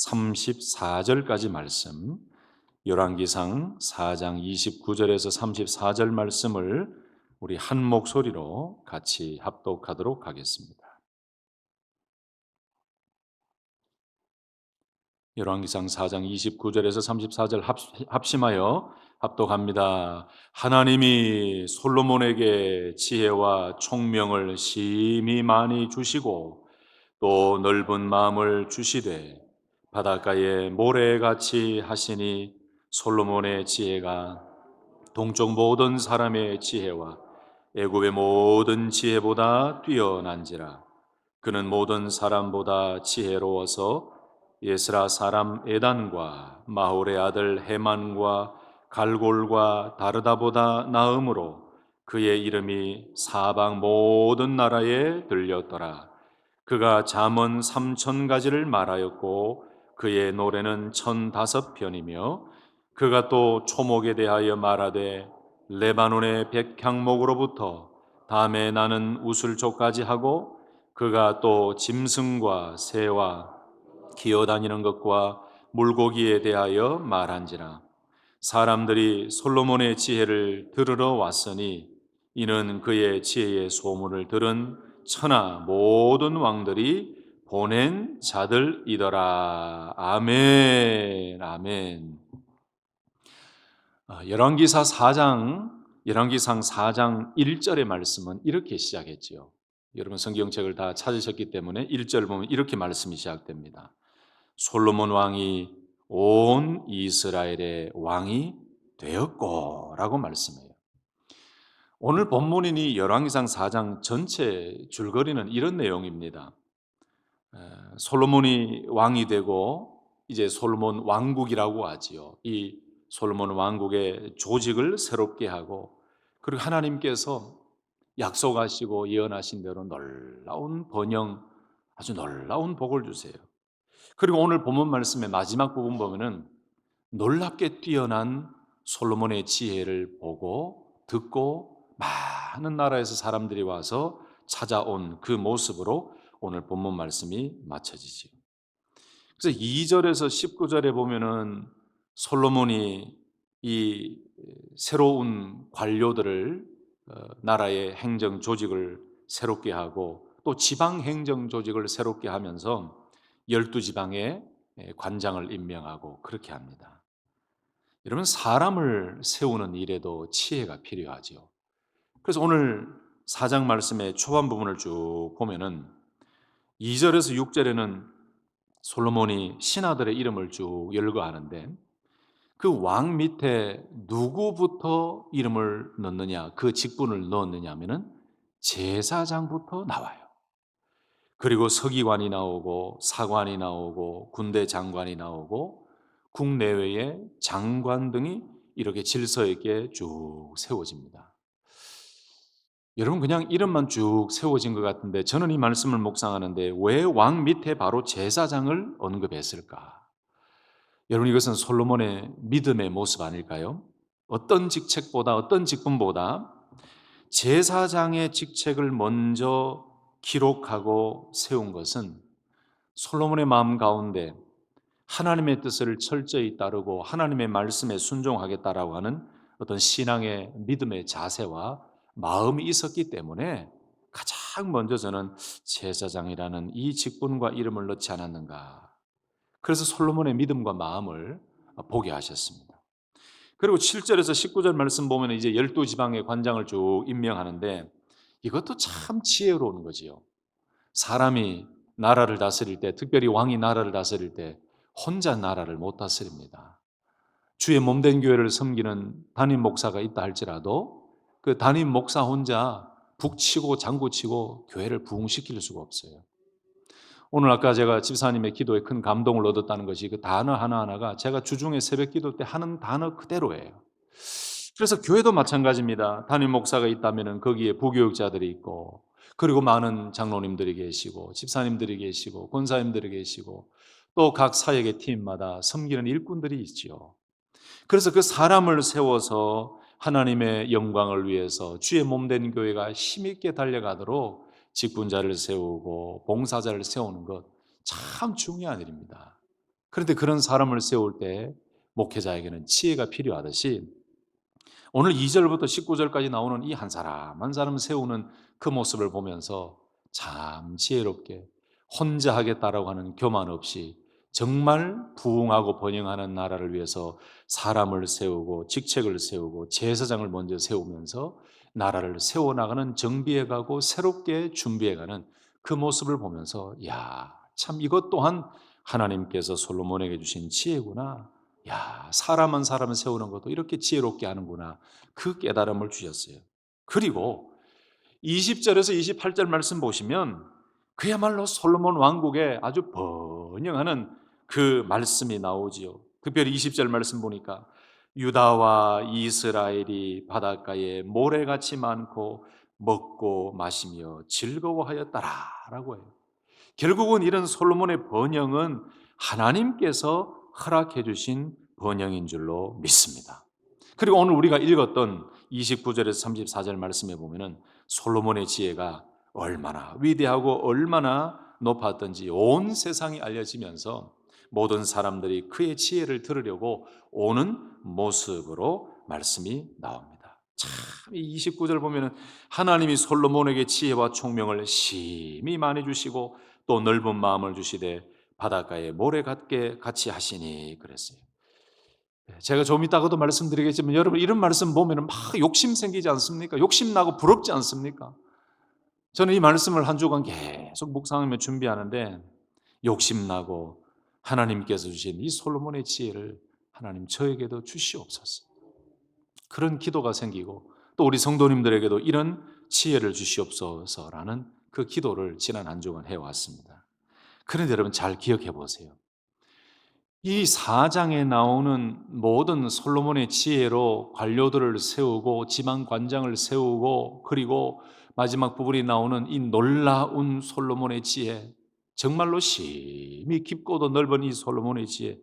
34절까지 말씀, 열왕기상 4장 29절에서 34절 말씀을 우리 한 목소리로 같이 합독하도록 하겠습니다. 열왕기상 4장 29절에서 34절 합심하여 합독합니다. 하나님이 솔로몬에게 지혜와 총명을 심히 많이 주시고 또 넓은 마음을 주시되 바닷가에 모래같이 하시니 솔로몬의 지혜가 동쪽 모든 사람의 지혜와 애굽의 모든 지혜보다 뛰어난지라. 그는 모든 사람보다 지혜로워서 예스라 사람 에단과 마홀의 아들 헤만과 갈골과 다르다보다 나음으로 그의 이름이 사방 모든 나라에 들렸더라. 그가 잠언 3,000가지를 말하였고 그의 노래는 1,005편이며 그가 또 초목에 대하여 말하되 레바논의 백향목으로부터 다음에 나는 우슬초까지 하고 그가 또 짐승과 새와 기어다니는 것과 물고기에 대하여 말한지라. 사람들이 솔로몬의 지혜를 들으러 왔으니 이는 그의 지혜의 소문을 들은 천하 모든 왕들이 보낸 자들이더라. 아멘. 아멘. 열왕기상 4장 1절의 말씀은 이렇게 시작했지요. 여러분 성경책을 다 찾으셨기 때문에 1절 보면 이렇게 말씀이 시작됩니다. 솔로몬 왕이 온 이스라엘의 왕이 되었고 라고 말씀해요. 오늘 본문이니 열왕기상 4장 전체 줄거리는 이런 내용입니다. 솔로몬이 왕이 되고 이제 솔로몬 왕국이라고 하지요. 이 솔로몬 왕국의 조직을 새롭게 하고 그리고 하나님께서 약속하시고 예언하신 대로 놀라운 번영, 아주 놀라운 복을 주세요. 그리고 오늘 본문 말씀의 마지막 부분 보면은 놀랍게 뛰어난 솔로몬의 지혜를 보고 듣고 많은 나라에서 사람들이 와서 찾아온 그 모습으로 오늘 본문 말씀이 마쳐지지요. 그래서 2절에서 19절에 보면은 솔로몬이 이 새로운 관료들을 나라의 행정 조직을 새롭게 하고 또 지방 행정 조직을 새롭게 하면서 12지방의 관장을 임명하고 그렇게 합니다. 여러분 사람을 세우는 일에도 지혜가 필요하지요. 그래서 오늘 4장 말씀의 초반 부분을 쭉 보면은 2절에서 6절에는 솔로몬이 신하들의 이름을 쭉 열거하는데 그 왕 밑에 누구부터 이름을 넣느냐, 그 직분을 넣었느냐 하면은 제사장부터 나와요. 그리고 서기관이 나오고 사관이 나오고 군대 장관이 나오고 국내외의 장관 등이 이렇게 질서 있게 쭉 세워집니다. 여러분 그냥 이름만 쭉 세워진 것 같은데 저는 이 말씀을 묵상하는데 왜 왕 밑에 바로 제사장을 언급했을까? 여러분 이것은 솔로몬의 믿음의 모습 아닐까요? 어떤 직책보다 어떤 직분보다 제사장의 직책을 먼저 기록하고 세운 것은 솔로몬의 마음 가운데 하나님의 뜻을 철저히 따르고 하나님의 말씀에 순종하겠다라고 하는 어떤 신앙의 믿음의 자세와 마음이 있었기 때문에 가장 먼저 저는 제사장이라는 이 직분과 이름을 넣지 않았는가. 그래서 솔로몬의 믿음과 마음을 보게 하셨습니다. 그리고 7절에서 19절 말씀 보면 이제 12지방의 관장을 쭉 임명하는데 이것도 참 지혜로운 거지요. 사람이 나라를 다스릴 때, 특별히 왕이 나라를 다스릴 때 혼자 나라를 못 다스립니다. 주의 몸된 교회를 섬기는 담임 목사가 있다 할지라도 그 담임 목사 혼자 북치고 장구치고 교회를 부흥시킬 수가 없어요. 오늘 아까 제가 집사님의 기도에 큰 감동을 얻었다는 것이 그 단어 하나하나가 제가 주중에 새벽 기도 때 하는 단어 그대로예요. 그래서 교회도 마찬가지입니다. 담임 목사가 있다면 거기에 부교육자들이 있고 그리고 많은 장로님들이 계시고 집사님들이 계시고 권사님들이 계시고 또 각 사역의 팀마다 섬기는 일꾼들이 있지요. 그래서 그 사람을 세워서 하나님의 영광을 위해서 주의 몸된 교회가 힘있게 달려가도록 직분자를 세우고 봉사자를 세우는 것 참 중요한 일입니다. 그런데 그런 사람을 세울 때 목회자에게는 지혜가 필요하듯이 오늘 2절부터 19절까지 나오는 이 한 사람 한 사람 세우는 그 모습을 보면서 참 지혜롭게 혼자 하겠다라고 하는 교만 없이 정말 부흥하고 번영하는 나라를 위해서 사람을 세우고 직책을 세우고 제사장을 먼저 세우면서 나라를 세워나가는 정비해가고 새롭게 준비해가는 그 모습을 보면서 야, 참 이것 또한 하나님께서 솔로몬에게 주신 지혜구나. 야, 사람 한 사람을 세우는 것도 이렇게 지혜롭게 하는구나. 그 깨달음을 주셨어요. 그리고 20절에서 28절 말씀 보시면 그야말로 솔로몬 왕국에 아주 번영하는 그 말씀이 나오지요. 특별히 20절 말씀 보니까 유다와 이스라엘이 바닷가에 모래같이 많고 먹고 마시며 즐거워하였다라고 해요. 결국은 이런 솔로몬의 번영은 하나님께서 허락해 주신 번영인 줄로 믿습니다. 그리고 오늘 우리가 읽었던 29절에서 34절 말씀에 보면은 솔로몬의 지혜가 얼마나 위대하고 얼마나 높았던지 온 세상이 알려지면서 모든 사람들이 그의 지혜를 들으려고 오는 모습으로 말씀이 나옵니다. 참, 이 29절 보면은 하나님이 솔로몬에게 지혜와 총명을 심히 많이 주시고 또 넓은 마음을 주시되 바닷가에 모래 같이 하시니 그랬어요. 제가 좀 이따가도 말씀드리겠지만 여러분 이런 말씀 보면 막 욕심 생기지 않습니까? 욕심나고 부럽지 않습니까? 저는 이 말씀을 한 주간 계속 묵상하며 준비하는데 욕심나고 하나님께서 주신 이 솔로몬의 지혜를 하나님 저에게도 주시옵소서. 그런 기도가 생기고 또 우리 성도님들에게도 이런 지혜를 주시옵소서라는 그 기도를 지난 한 주간 해왔습니다. 그런데 여러분 잘 기억해 보세요. 이 4장에 나오는 모든 솔로몬의 지혜로 관료들을 세우고 지방관장을 세우고 그리고 마지막 부분이 나오는 이 놀라운 솔로몬의 지혜, 정말로 심히 깊고도 넓은 이 솔로몬의 지혜,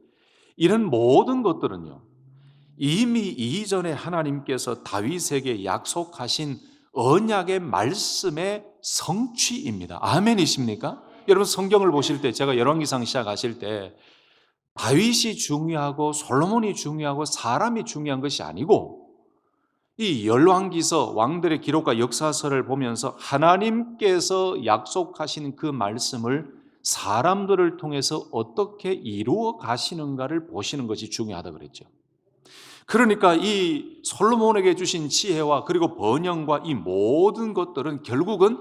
이런 모든 것들은요 이미 이전에 하나님께서 다윗에게 약속하신 언약의 말씀의 성취입니다. 아멘이십니까? 여러분 성경을 보실 때 제가 열왕기상 시작하실 때 다윗이 중요하고 솔로몬이 중요하고 사람이 중요한 것이 아니고 이 열왕기서 왕들의 기록과 역사서를 보면서 하나님께서 약속하신 그 말씀을 사람들을 통해서 어떻게 이루어 가시는가를 보시는 것이 중요하다 그랬죠. 그러니까 이 솔로몬에게 주신 지혜와 그리고 번영과 이 모든 것들은 결국은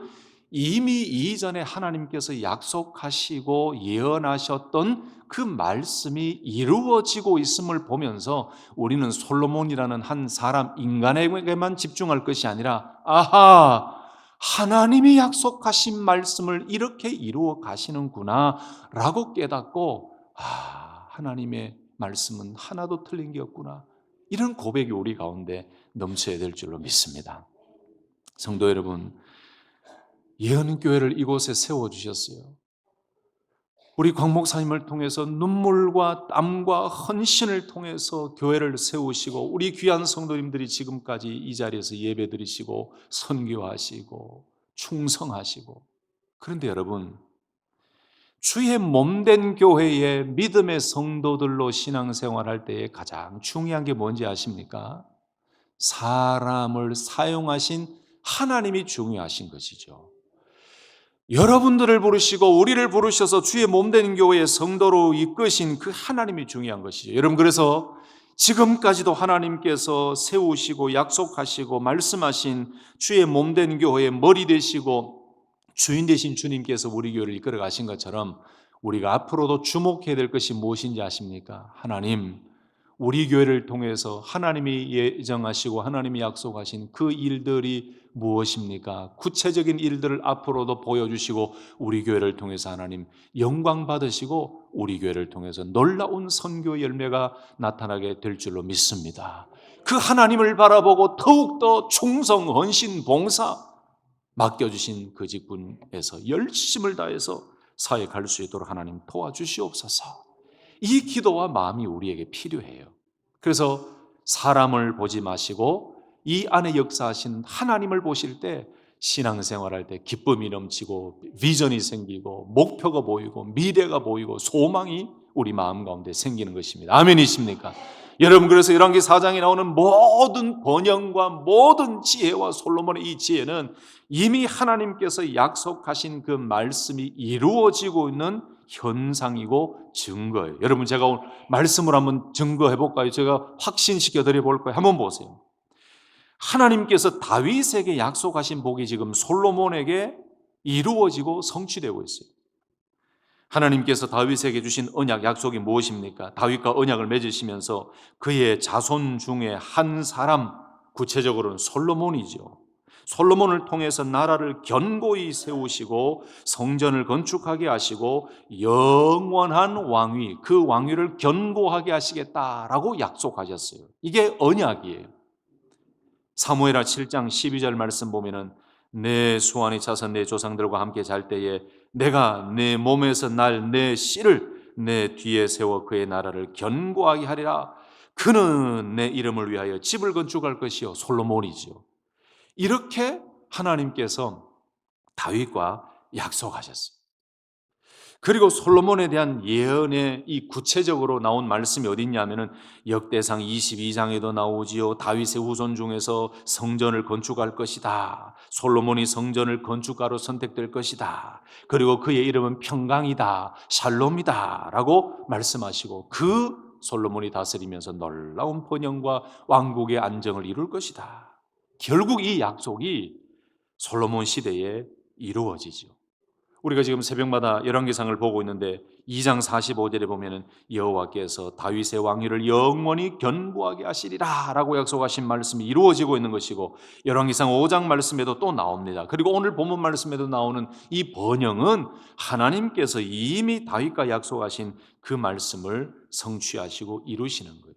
이미 이전에 하나님께서 약속하시고 예언하셨던 그 말씀이 이루어지고 있음을 보면서 우리는 솔로몬이라는 한 사람 인간에게만 집중할 것이 아니라 아하, 하나님이 약속하신 말씀을 이렇게 이루어 가시는구나 라고 깨닫고 하나님의 말씀은 하나도 틀린 게 없구나, 이런 고백이 우리 가운데 넘쳐야 될 줄로 믿습니다. 성도 여러분, 예언교회를 이곳에 세워주셨어요. 우리 광 목사님을 통해서 눈물과 땀과 헌신을 통해서 교회를 세우시고 우리 귀한 성도님들이 지금까지 이 자리에서 예배드리시고 선교하시고 충성하시고, 그런데 여러분 주의 몸된 교회의 믿음의 성도들로 신앙생활할 때에 가장 중요한 게 뭔지 아십니까? 사람을 사용하신 하나님이 중요하신 것이죠. 여러분들을 부르시고 우리를 부르셔서 주의 몸된 교회의 성도로 이끄신 그 하나님이 중요한 것이죠. 여러분 그래서 지금까지도 하나님께서 세우시고 약속하시고 말씀하신 주의 몸된 교회의 머리 되시고 주인 되신 주님께서 우리 교회를 이끌어 가신 것처럼 우리가 앞으로도 주목해야 될 것이 무엇인지 아십니까? 하나님, 우리 교회를 통해서 하나님이 예정하시고 하나님이 약속하신 그 일들이 무엇입니까? 구체적인 일들을 앞으로도 보여주시고 우리 교회를 통해서 하나님 영광 받으시고 우리 교회를 통해서 놀라운 선교 열매가 나타나게 될 줄로 믿습니다. 그 하나님을 바라보고 더욱더 충성, 헌신, 봉사 맡겨주신 그 직분에서 열심을 다해서 사회 갈 수 있도록 하나님 도와주시옵소서. 이 기도와 마음이 우리에게 필요해요. 그래서 사람을 보지 마시고 이 안에 역사하신 하나님을 보실 때 신앙생활할 때 기쁨이 넘치고 비전이 생기고 목표가 보이고 미래가 보이고 소망이 우리 마음 가운데 생기는 것입니다. 아멘이십니까? 여러분, 그래서 열왕기 4장에 나오는 모든 번영과 모든 지혜와 솔로몬의 이 지혜는 이미 하나님께서 약속하신 그 말씀이 이루어지고 있는 현상이고 증거예요. 여러분, 제가 오늘 말씀을 한번 증거해 볼까요? 제가 확신시켜 드려 볼까요? 한번 보세요. 하나님께서 다윗에게 약속하신 복이 지금 솔로몬에게 이루어지고 성취되고 있어요. 하나님께서 다윗에게 주신 언약, 약속이 무엇입니까? 다윗과 언약을 맺으시면서 그의 자손 중에 한 사람, 구체적으로는 솔로몬이죠. 솔로몬을 통해서 나라를 견고히 세우시고 성전을 건축하게 하시고 영원한 왕위, 그 왕위를 견고하게 하시겠다라고 약속하셨어요. 이게 언약이에요. 사무엘하 7장 12절 말씀 보면은 내 수완이 차서 내 조상들과 함께 잘 때에 내가 내 몸에서 날 내 씨를 내 뒤에 세워 그의 나라를 견고하게 하리라. 그는 내 이름을 위하여 집을 건축할 것이요. 솔로몬이죠. 이렇게 하나님께서 다윗과 약속하셨어요. 그리고 솔로몬에 대한 예언의 이 구체적으로 나온 말씀이 어디 있냐면은 역대상 22장에도 나오지요. 다윗의 후손 중에서 성전을 건축할 것이다. 솔로몬이 성전을 건축가로 선택될 것이다. 그리고 그의 이름은 평강이다. 샬롬이다. 라고 말씀하시고 그 솔로몬이 다스리면서 놀라운 번영과 왕국의 안정을 이룰 것이다. 결국 이 약속이 솔로몬 시대에 이루어지죠. 우리가 지금 새벽마다 열왕기상을 보고 있는데 2장 45절에 보면은 여호와께서 다윗의 왕위를 영원히 견고하게 하시리라 라고 약속하신 말씀이 이루어지고 있는 것이고 열왕기상 5장 말씀에도 또 나옵니다. 그리고 오늘 본문 말씀에도 나오는 이 번영은 하나님께서 이미 다윗과 약속하신 그 말씀을 성취하시고 이루시는 거예요.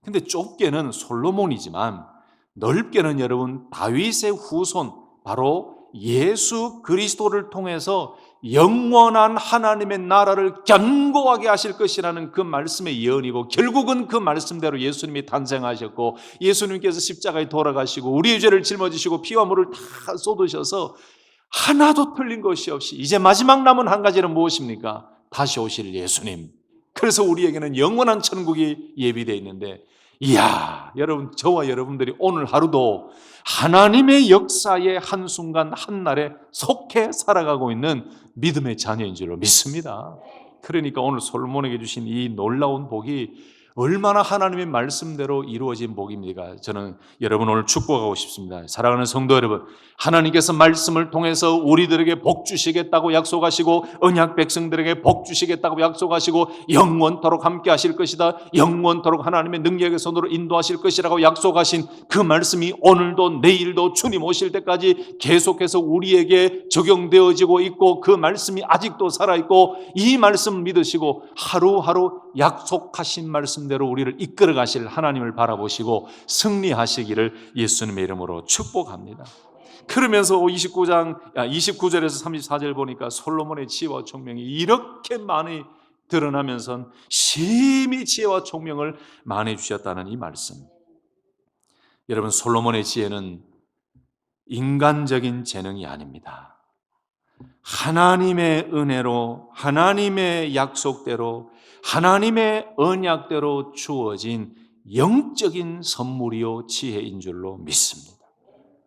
근데 좁게는 솔로몬이지만 넓게는 여러분 다윗의 후손, 바로 예수 그리스도를 통해서 영원한 하나님의 나라를 견고하게 하실 것이라는 그 말씀의 예언이고 결국은 그 말씀대로 예수님이 탄생하셨고 예수님께서 십자가에 돌아가시고 우리의 죄를 짊어지시고 피와 물을 다 쏟으셔서 하나도 틀린 것이 없이 이제 마지막 남은 한 가지는 무엇입니까? 다시 오실 예수님. 그래서 우리에게는 영원한 천국이 예비되어 있는데 이야, 여러분, 저와 여러분들이 오늘 하루도 하나님의 역사의 한순간 한날에 속해 살아가고 있는 믿음의 자녀인 줄로 믿습니다. 그러니까 오늘 솔로몬에게 주신 이 놀라운 복이 얼마나 하나님의 말씀대로 이루어진 복입니까? 저는 여러분 오늘 축복하고 싶습니다. 사랑하는 성도 여러분, 하나님께서 말씀을 통해서 우리들에게 복 주시겠다고 약속하시고 언약 백성들에게 복 주시겠다고 약속하시고 영원토록 함께 하실 것이다, 영원토록 하나님의 능력의 손으로 인도하실 것이라고 약속하신 그 말씀이 오늘도 내일도 주님 오실 때까지 계속해서 우리에게 적용되어지고 있고 그 말씀이 아직도 살아있고 이 말씀을 믿으시고 하루하루 약속하신 말씀대로 우리를 이끌어 가실 하나님을 바라보시고 승리하시기를 예수님의 이름으로 축복합니다. 그러면서 29절에서 34절 보니까 솔로몬의 지혜와 총명이 이렇게 많이 드러나면서 심히 지혜와 총명을 많이 주셨다는 이 말씀. 여러분, 솔로몬의 지혜는 인간적인 재능이 아닙니다. 하나님의 은혜로, 하나님의 약속대로, 하나님의 언약대로 주어진 영적인 선물이요 지혜인 줄로 믿습니다.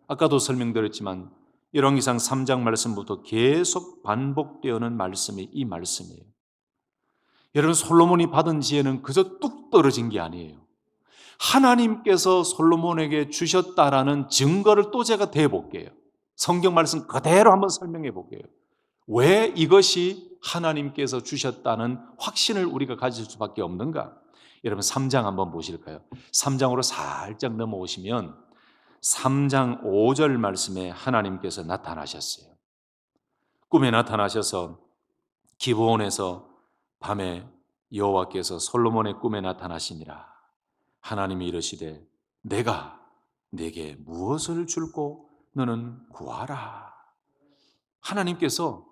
아까도 설명드렸지만 열왕기상 3장 말씀부터 계속 반복되어오는 말씀이 이 말씀이에요. 여러분, 솔로몬이 받은 지혜는 그저 뚝 떨어진 게 아니에요. 하나님께서 솔로몬에게 주셨다라는 증거를 또 제가 대볼게요. 성경 말씀 그대로 한번 설명해 볼게요. 왜 이것이 하나님께서 주셨다는 확신을 우리가 가질 수밖에 없는가? 여러분 3장 한번 보실까요? 3장으로 살짝 넘어오시면 3장 5절 말씀에 하나님께서 나타나셨어요. 꿈에 나타나셔서 기브온에서 밤에 여호와께서 솔로몬의 꿈에 나타나시니라. 하나님이 이르시되 내가 네게 무엇을 줄고 너는 구하라. 하나님께서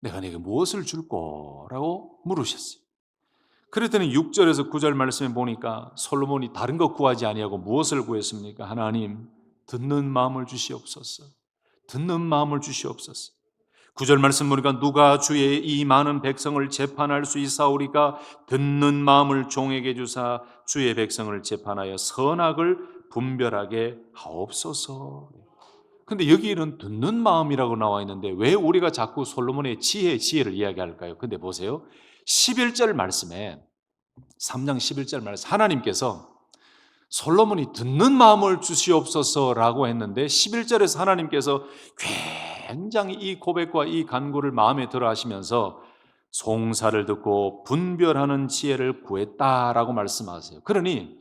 내가 네게 무엇을 줄 거라고 물으셨어요. 그랬더니 6절에서 9절 말씀에 보니까 솔로몬이 다른 것 구하지 아니하고 무엇을 구했습니까? 하나님, 듣는 마음을 주시옵소서. 듣는 마음을 주시옵소서. 구절 말씀 보니까 누가 주의 이 많은 백성을 재판할 수 있사오리까 듣는 마음을 종에게 주사 주의 백성을 재판하여 선악을 분별하게 하옵소서. 근데 여기는 듣는 마음이라고 나와 있는데 왜 우리가 자꾸 솔로몬의 지혜를 이야기할까요? 근데 보세요. 11절 말씀에 3장 11절 말씀 하나님께서 솔로몬이 듣는 마음을 주시옵소서라고 했는데 11절에서 하나님께서 굉장히 이 고백과 이 간구를 마음에 들어 하시면서 송사를 듣고 분별하는 지혜를 구했다라고 말씀하세요. 그러니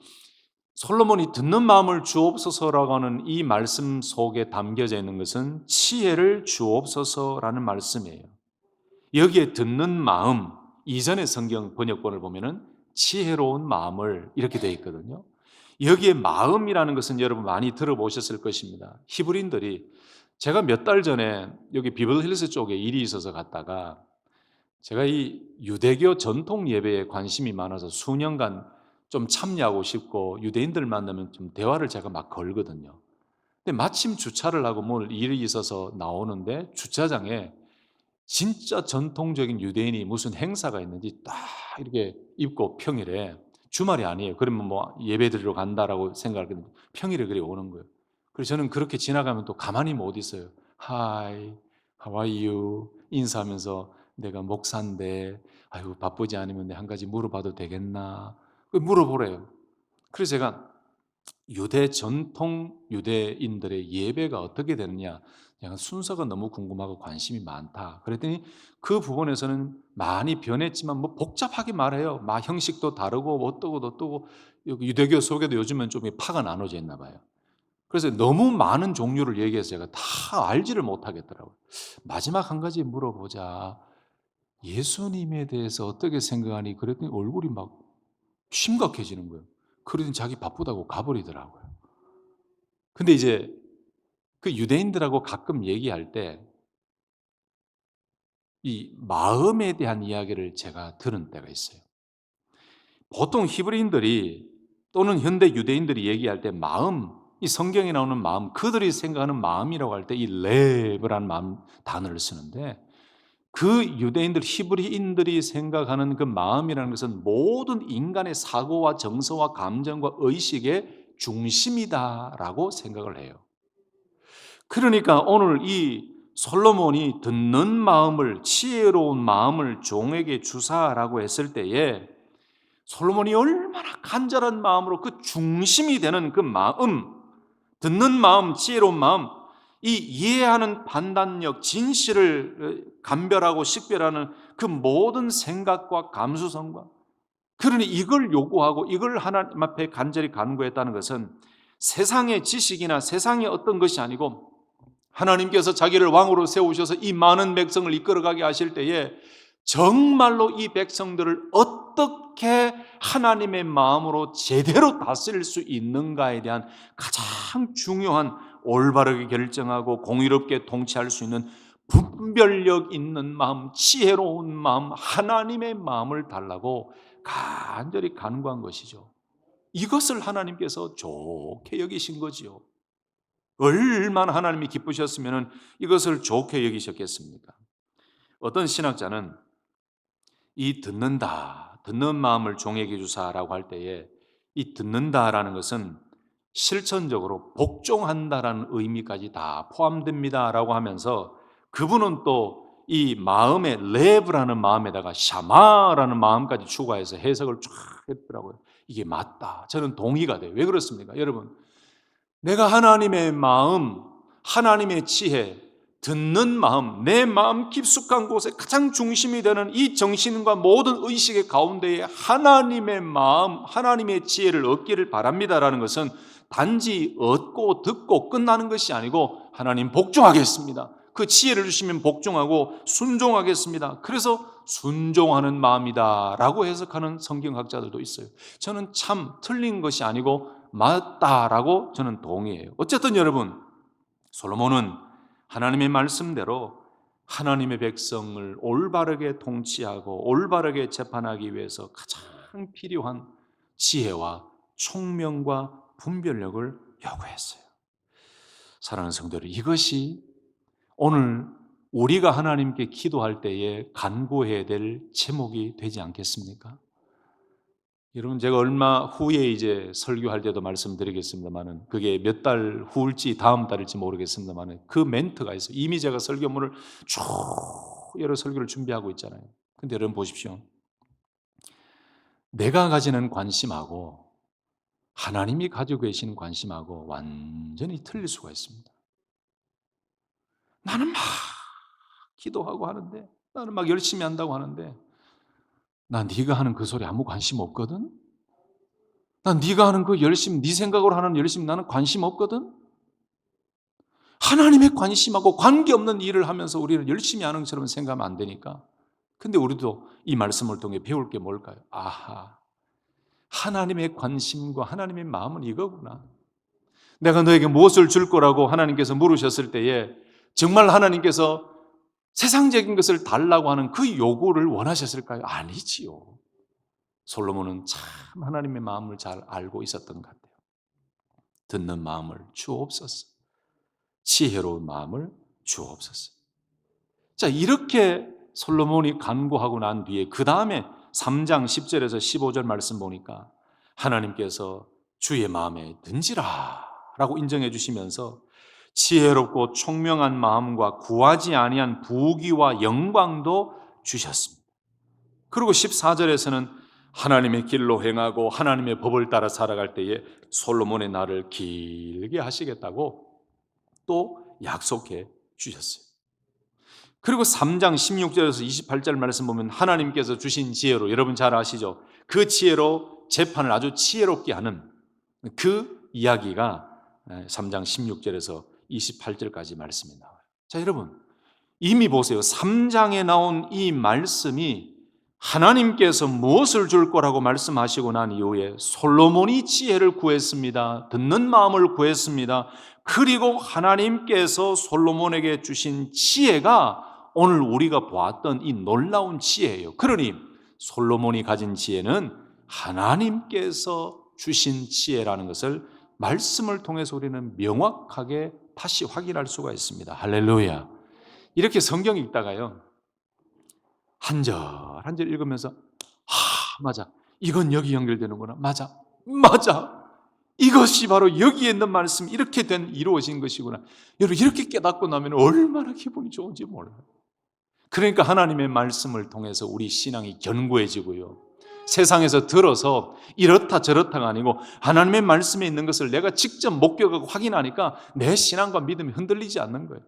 솔로몬이 듣는 마음을 주옵소서라고 하는 이 말씀 속에 담겨져 있는 것은 지혜를 주옵소서라는 말씀이에요. 여기에 듣는 마음, 이전의 성경 번역본을 보면은 지혜로운 마음을 이렇게 되어 있거든요. 여기에 마음이라는 것은 여러분 많이 들어보셨을 것입니다. 히브리인들이 제가 몇 달 전에 여기 비벌힐스 쪽에 일이 있어서 갔다가 제가 이 유대교 전통 예배에 관심이 많아서 수년간 좀 참여하고 싶고 유대인들 만나면 좀 대화를 제가 막 걸거든요. 근데 마침 주차를 하고 뭘 일이 있어서 나오는데 주차장에 진짜 전통적인 유대인이 무슨 행사가 있는지 딱 이렇게 입고 평일에 주말이 아니에요. 그러면 뭐 예배 드리러 간다라고 생각하는데 평일에 그래 오는 거예요. 그래서 저는 그렇게 지나가면 또 가만히 못 있어요. Hi, how are you? 인사하면서 내가 목사인데 아이고 바쁘지 않으면 한 가지 물어봐도 되겠나? 물어보래요. 그래서 제가 유대 전통 유대인들의 예배가 어떻게 되느냐 약간 순서가 너무 궁금하고 관심이 많다. 그랬더니 그 부분에서는 많이 변했지만 뭐 복잡하게 말해요. 막 형식도 다르고 뭐 어떠고 여기 유대교 속에도 요즘은 좀 파가 나눠져 있나 봐요. 그래서 너무 많은 종류를 얘기해서 제가 다 알지를 못하겠더라고요. 마지막 한 가지 물어보자. 예수님에 대해서 어떻게 생각하니? 그랬더니 얼굴이 막 심각해지는 거예요. 그러더니 자기 바쁘다고 가버리더라고요. 근데 이제 그 유대인들하고 가끔 얘기할 때 이 마음에 대한 이야기를 제가 들은 때가 있어요. 보통 히브리인들이 또는 현대 유대인들이 얘기할 때 마음, 이 성경에 나오는 마음, 그들이 생각하는 마음이라고 할 때 이 레브라는 마음 단어를 쓰는데 그 유대인들, 히브리인들이 생각하는 그 마음이라는 것은 모든 인간의 사고와 정서와 감정과 의식의 중심이다라고 생각을 해요. 그러니까 오늘 이 솔로몬이 듣는 마음을 지혜로운 마음을 종에게 주사라고 했을 때에 솔로몬이 얼마나 간절한 마음으로 그 중심이 되는 그 마음, 듣는 마음, 지혜로운 마음, 이 이해하는 판단력, 진실을 감별하고 식별하는 그 모든 생각과 감수성과 그러니 이걸 요구하고 이걸 하나님 앞에 간절히 간구했다는 것은 세상의 지식이나 세상의 어떤 것이 아니고 하나님께서 자기를 왕으로 세우셔서 이 많은 백성을 이끌어가게 하실 때에 정말로 이 백성들을 어떻게 하나님의 마음으로 제대로 다스릴 수 있는가에 대한 가장 중요한 올바르게 결정하고 공의롭게 통치할 수 있는 분별력 있는 마음, 지혜로운 마음, 하나님의 마음을 달라고 간절히 간구한 것이죠. 이것을 하나님께서 좋게 여기신 거지요. 얼마나 하나님이 기쁘셨으면 이것을 좋게 여기셨겠습니까? 어떤 신학자는 이 듣는다, 듣는 마음을 종에게 주사라고 할 때에 이 듣는다라는 것은 실천적으로 복종한다라는 의미까지 다 포함됩니다라고 하면서 그분은 또 이 마음의 레브라는 마음에다가 샤마라는 마음까지 추가해서 해석을 쫙 했더라고요. 이게 맞다. 저는 동의가 돼요. 왜 그렇습니까? 여러분, 내가 하나님의 마음, 하나님의 지혜, 듣는 마음, 내 마음 깊숙한 곳에 가장 중심이 되는 이 정신과 모든 의식의 가운데에 하나님의 마음, 하나님의 지혜를 얻기를 바랍니다라는 것은 단지 얻고 듣고 끝나는 것이 아니고 하나님 복종하겠습니다. 그 지혜를 주시면 복종하고 순종하겠습니다. 그래서 순종하는 마음이다라고 해석하는 성경학자들도 있어요. 저는 참 틀린 것이 아니고 맞다라고 저는 동의해요. 어쨌든 여러분, 솔로몬은 하나님의 말씀대로 하나님의 백성을 올바르게 통치하고 올바르게 재판하기 위해서 가장 필요한 지혜와 총명과 분별력을 요구했어요. 사랑하는 성도들, 이것이 오늘 우리가 하나님께 기도할 때에 간구해야 될 제목이 되지 않겠습니까? 여러분, 제가 얼마 후에 이제 설교할 때도 말씀드리겠습니다만은, 그게 몇 달 후일지 다음 달일지 모르겠습니다만은, 그 멘트가 있어요. 이미 제가 설교문을 쭉 여러 설교를 준비하고 있잖아요. 근데 여러분 보십시오. 내가 가지는 관심하고 하나님이 가지고 계시는 관심하고 완전히 틀릴 수가 있습니다. 나는 막 기도하고 하는데, 나는 막 열심히 한다고 하는데, 나 네가 하는 그 소리 아무 관심 없거든? 난 네가 하는 그 열심, 네 생각으로 하는 열심 나는 관심 없거든? 하나님의 관심하고 관계없는 일을 하면서 우리는 열심히 하는 것처럼 생각하면 안 되니까. 근데 우리도 이 말씀을 통해 배울 게 뭘까요? 아하, 하나님의 관심과 하나님의 마음은 이거구나. 내가 너에게 무엇을 줄 거라고 하나님께서 물으셨을 때에 정말 하나님께서 세상적인 것을 달라고 하는 그 요구를 원하셨을까요? 아니지요. 솔로몬은 참 하나님의 마음을 잘 알고 있었던 것 같아요. 듣는 마음을 주옵소서. 지혜로운 마음을 주옵소서. 자, 이렇게 솔로몬이 간구하고 난 뒤에 그 다음에 3장 10절에서 15절 말씀 보니까 하나님께서 주의 마음에 든지라 라고 인정해 주시면서 지혜롭고 총명한 마음과 구하지 아니한 부귀와 영광도 주셨습니다. 그리고 14절에서는 하나님의 길로 행하고 하나님의 법을 따라 살아갈 때에 솔로몬의 날을 길게 하시겠다고 또 약속해 주셨어요. 그리고 3장 16절에서 28절 말씀 보면 하나님께서 주신 지혜로, 여러분 잘 아시죠? 그 지혜로 재판을 아주 지혜롭게 하는 그 이야기가 3장 16절에서 28절까지 말씀이 나와요. 자, 여러분 이미 보세요. 3장에 나온 이 말씀이 하나님께서 무엇을 줄 거라고 말씀하시고 난 이후에 솔로몬이 지혜를 구했습니다. 듣는 마음을 구했습니다. 그리고 하나님께서 솔로몬에게 주신 지혜가 오늘 우리가 보았던 이 놀라운 지혜예요. 그러니 솔로몬이 가진 지혜는 하나님께서 주신 지혜라는 것을 말씀을 통해서 우리는 명확하게 다시 확인할 수가 있습니다. 할렐루야. 이렇게 성경 읽다가요, 한 절 한 절 읽으면서 맞아, 이건 여기 연결되는구나. 맞아, 이것이 바로 여기에 있는 말씀, 이렇게 이루어진 것이구나. 여러분 이렇게 깨닫고 나면 얼마나 기분이 좋은지 몰라요. 그러니까 하나님의 말씀을 통해서 우리 신앙이 견고해지고요, 세상에서 들어서 이렇다 저렇다가 아니고 하나님의 말씀에 있는 것을 내가 직접 목격하고 확인하니까 내 신앙과 믿음이 흔들리지 않는 거예요.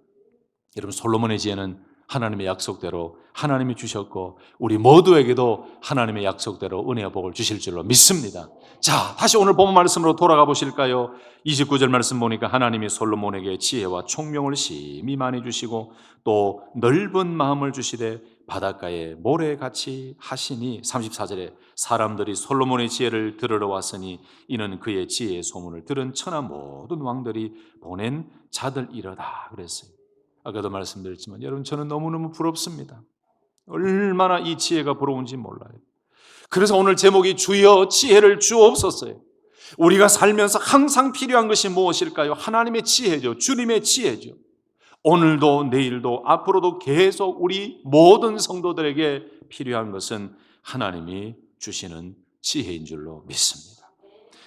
여러분 솔로몬의 지혜는 하나님의 약속대로 하나님이 주셨고 우리 모두에게도 하나님의 약속대로 은혜와 복을 주실 줄로 믿습니다. 자, 다시 오늘 본문 말씀으로 돌아가 보실까요? 29절 말씀 보니까 하나님이 솔로몬에게 지혜와 총명을 심히 많이 주시고 또 넓은 마음을 주시되 바닷가에 모래같이 하시니, 34절에 사람들이 솔로몬의 지혜를 들으러 왔으니 이는 그의 지혜의 소문을 들은 천하 모든 왕들이 보낸 자들이로다 그랬어요. 아까도 말씀드렸지만 여러분 저는 너무너무 부럽습니다. 얼마나 이 지혜가 부러운지 몰라요. 그래서 오늘 제목이 주여 지혜를 주옵소서예요. 우리가 살면서 항상 필요한 것이 무엇일까요? 하나님의 지혜죠. 주님의 지혜죠. 오늘도 내일도 앞으로도 계속 우리 모든 성도들에게 필요한 것은 하나님이 주시는 지혜인 줄로 믿습니다.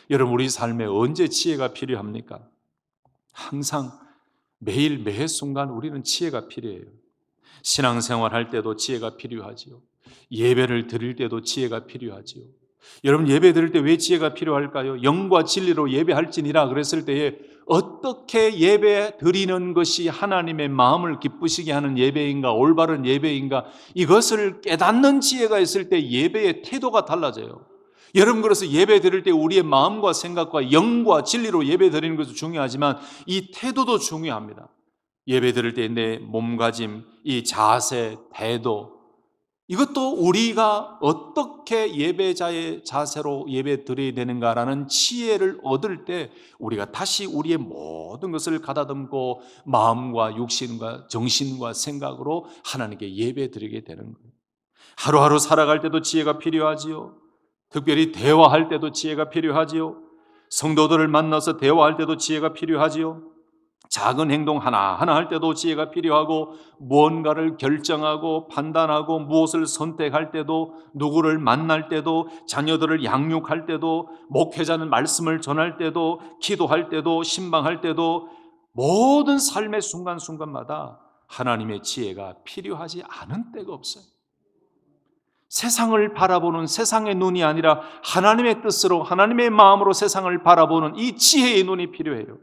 여러분 우리 삶에 언제 지혜가 필요합니까? 항상 매일 매 순간 우리는 지혜가 필요해요. 신앙생활 할 때도 지혜가 필요하지요. 예배를 드릴 때도 지혜가 필요하지요. 여러분 예배 드릴 때 왜 지혜가 필요할까요? 영과 진리로 예배할지니라 그랬을 때에 어떻게 예배 드리는 것이 하나님의 마음을 기쁘시게 하는 예배인가, 올바른 예배인가, 이것을 깨닫는 지혜가 있을 때 예배의 태도가 달라져요. 여러분 그래서 예배 드릴 때 우리의 마음과 생각과 영과 진리로 예배 드리는 것도 중요하지만 이 태도도 중요합니다. 예배 드릴 때 내 몸가짐, 이 자세, 태도, 이것도 우리가 어떻게 예배자의 자세로 예배 드려야 되는가라는 지혜를 얻을 때 우리가 다시 우리의 모든 것을 가다듬고 마음과 육신과 정신과 생각으로 하나님께 예배 드리게 되는 거예요. 하루하루 살아갈 때도 지혜가 필요하지요. 특별히 대화할 때도 지혜가 필요하지요. 성도들을 만나서 대화할 때도 지혜가 필요하지요. 작은 행동 하나하나 할 때도 지혜가 필요하고, 무언가를 결정하고 판단하고 무엇을 선택할 때도, 누구를 만날 때도, 자녀들을 양육할 때도, 목회자는 말씀을 전할 때도, 기도할 때도, 신방할 때도, 모든 삶의 순간순간마다 하나님의 지혜가 필요하지 않은 때가 없어요. 세상을 바라보는 세상의 눈이 아니라 하나님의 뜻으로, 하나님의 마음으로 세상을 바라보는 이 지혜의 눈이 필요해요.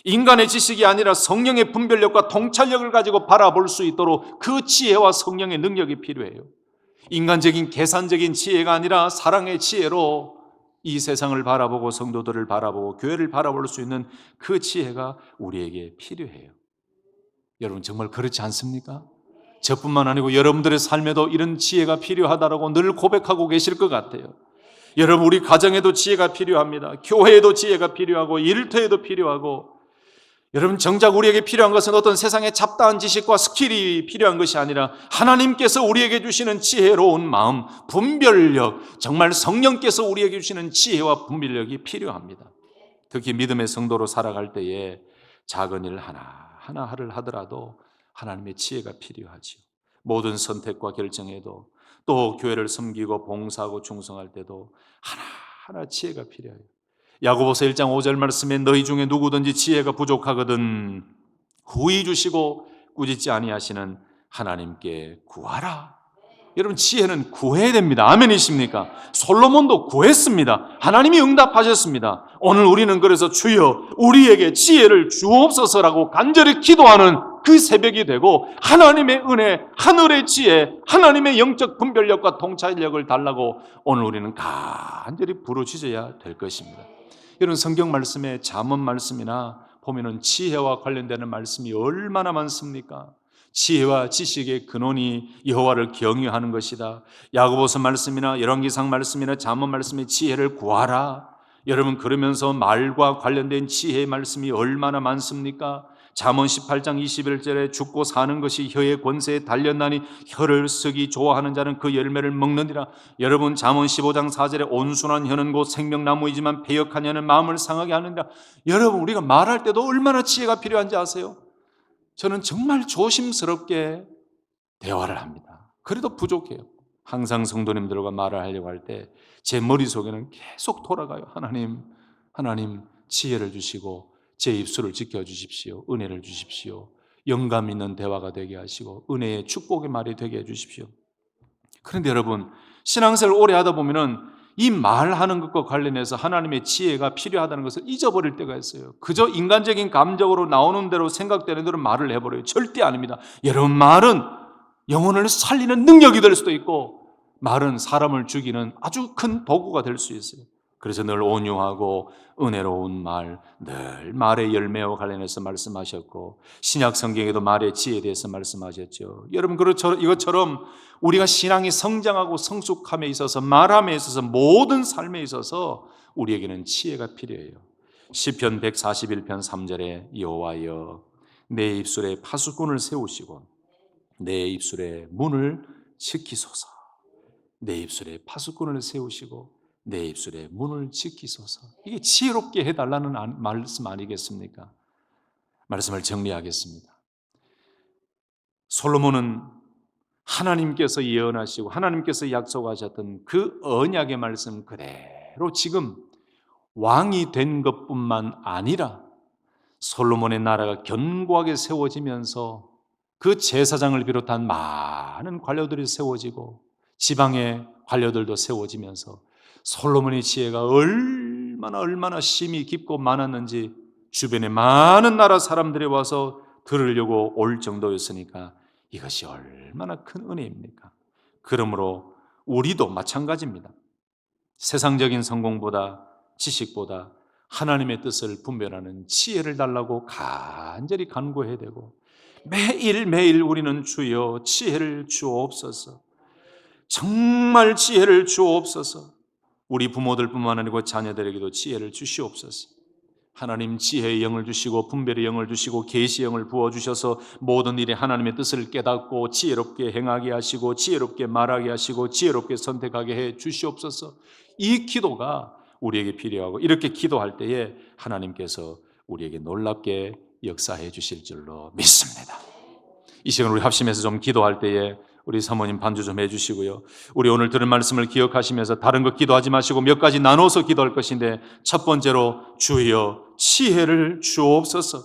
인간의 지식이 아니라 성령의 분별력과 통찰력을 가지고 바라볼 수 있도록 그 지혜와 성령의 능력이 필요해요. 인간적인 계산적인 지혜가 아니라 사랑의 지혜로 이 세상을 바라보고 성도들을 바라보고 교회를 바라볼 수 있는 그 지혜가 우리에게 필요해요. 여러분 정말 그렇지 않습니까? 저뿐만 아니고 여러분들의 삶에도 이런 지혜가 필요하다고 늘 고백하고 계실 것 같아요. 여러분, 우리 가정에도 지혜가 필요합니다. 교회에도 지혜가 필요하고 일터에도 필요하고, 여러분 정작 우리에게 필요한 것은 어떤 세상의 잡다한 지식과 스킬이 필요한 것이 아니라 하나님께서 우리에게 주시는 지혜로운 마음, 분별력, 정말 성령께서 우리에게 주시는 지혜와 분별력이 필요합니다. 특히 믿음의 성도로 살아갈 때에 작은 일 하나하나를 하더라도 하나님의 지혜가 필요하지요. 모든 선택과 결정에도, 또 교회를 섬기고 봉사하고 충성할 때도 하나하나 지혜가 필요해요. 야고보서 1장 5절 말씀에 너희 중에 누구든지 지혜가 부족하거든 후히 주시고 꾸짖지 아니하시는 하나님께 구하라. 여러분 지혜는 구해야 됩니다. 아멘이십니까? 솔로몬도 구했습니다. 하나님이 응답하셨습니다. 오늘 우리는 그래서 주여 우리에게 지혜를 주옵소서라고 간절히 기도하는 그 새벽이 되고, 하나님의 은혜, 하늘의 지혜, 하나님의 영적 분별력과 통찰력을 달라고 오늘 우리는 간절히 부르짖어야 될 것입니다. 이런 성경 말씀에 잠언 말씀이나 보면은 지혜와 관련되는 말씀이 얼마나 많습니까? 지혜와 지식의 근원이 여호와를 경외하는 것이다. 야고보서 말씀이나 열왕기상 말씀이나 잠언 말씀에 지혜를 구하라. 여러분 그러면서 말과 관련된 지혜의 말씀이 얼마나 많습니까? 잠언 18장 21절에 죽고 사는 것이 혀의 권세에 달렸나니 혀를 쓰기 좋아하는 자는 그 열매를 먹느니라. 여러분 잠언 15장 4절에 온순한 혀는 곧 생명나무이지만 패역한 혀는 마음을 상하게 하느니라. 여러분 우리가 말할 때도 얼마나 지혜가 필요한지 아세요? 저는 정말 조심스럽게 대화를 합니다. 그래도 부족해요. 항상 성도님들과 말을 하려고 할 때 제 머릿속에는 계속 돌아가요. 하나님 지혜를 주시고 제 입술을 지켜주십시오. 은혜를 주십시오. 영감 있는 대화가 되게 하시고 은혜의 축복의 말이 되게 해주십시오. 그런데 여러분 신앙생활 오래 하다 보면은 이 말하는 것과 관련해서 하나님의 지혜가 필요하다는 것을 잊어버릴 때가 있어요. 그저 인간적인 감정으로 나오는 대로 생각되는 대로 말을 해버려요. 절대 아닙니다. 여러분 말은 영혼을 살리는 능력이 될 수도 있고, 말은 사람을 죽이는 아주 큰 도구가 될 수 있어요. 그래서 늘 온유하고 은혜로운 말, 늘 말의 열매와 관련해서 말씀하셨고, 신약 성경에도 말의 지혜에 대해서 말씀하셨죠. 여러분 이것처럼 우리가 신앙이 성장하고 성숙함에 있어서, 말함에 있어서, 모든 삶에 있어서 우리에게는 지혜가 필요해요. 시편 141편 3절에 여호와여 내 입술에 파수꾼을 세우시고 내 입술에 문을 지키소서. 내 입술에 파수꾼을 세우시고 내 입술에 문을 지키소서. 이게 지혜롭게 해달라는 말씀 아니겠습니까? 말씀을 정리하겠습니다. 솔로몬은 하나님께서 예언하시고 하나님께서 약속하셨던 그 언약의 말씀 그대로 지금 왕이 된 것뿐만 아니라 솔로몬의 나라가 견고하게 세워지면서 그 제사장을 비롯한 많은 관료들이 세워지고 지방의 관료들도 세워지면서 솔로몬의 지혜가 얼마나 심이 깊고 많았는지 주변에 많은 나라 사람들이 와서 들으려고 올 정도였으니까 이것이 얼마나 큰 은혜입니까? 그러므로 우리도 마찬가지입니다. 세상적인 성공보다, 지식보다 하나님의 뜻을 분별하는 지혜를 달라고 간절히 간구해야 되고, 매일매일 우리는 주여 지혜를 주옵소서, 정말 지혜를 주옵소서. 우리 부모들뿐만 아니고 자녀들에게도 지혜를 주시옵소서. 하나님 지혜의 영을 주시고 분별의 영을 주시고 계시의 영을 부어주셔서 모든 일에 하나님의 뜻을 깨닫고 지혜롭게 행하게 하시고 지혜롭게 말하게 하시고 지혜롭게 선택하게 해 주시옵소서. 이 기도가 우리에게 필요하고, 이렇게 기도할 때에 하나님께서 우리에게 놀랍게 역사해 주실 줄로 믿습니다. 이 시간 우리 합심해서 좀 기도할 때에 우리 사모님 반주 좀 해주시고요. 우리 오늘 들은 말씀을 기억하시면서 다른 것 기도하지 마시고 몇 가지 나눠서 기도할 것인데, 첫 번째로 주여 지혜를 주옵소서.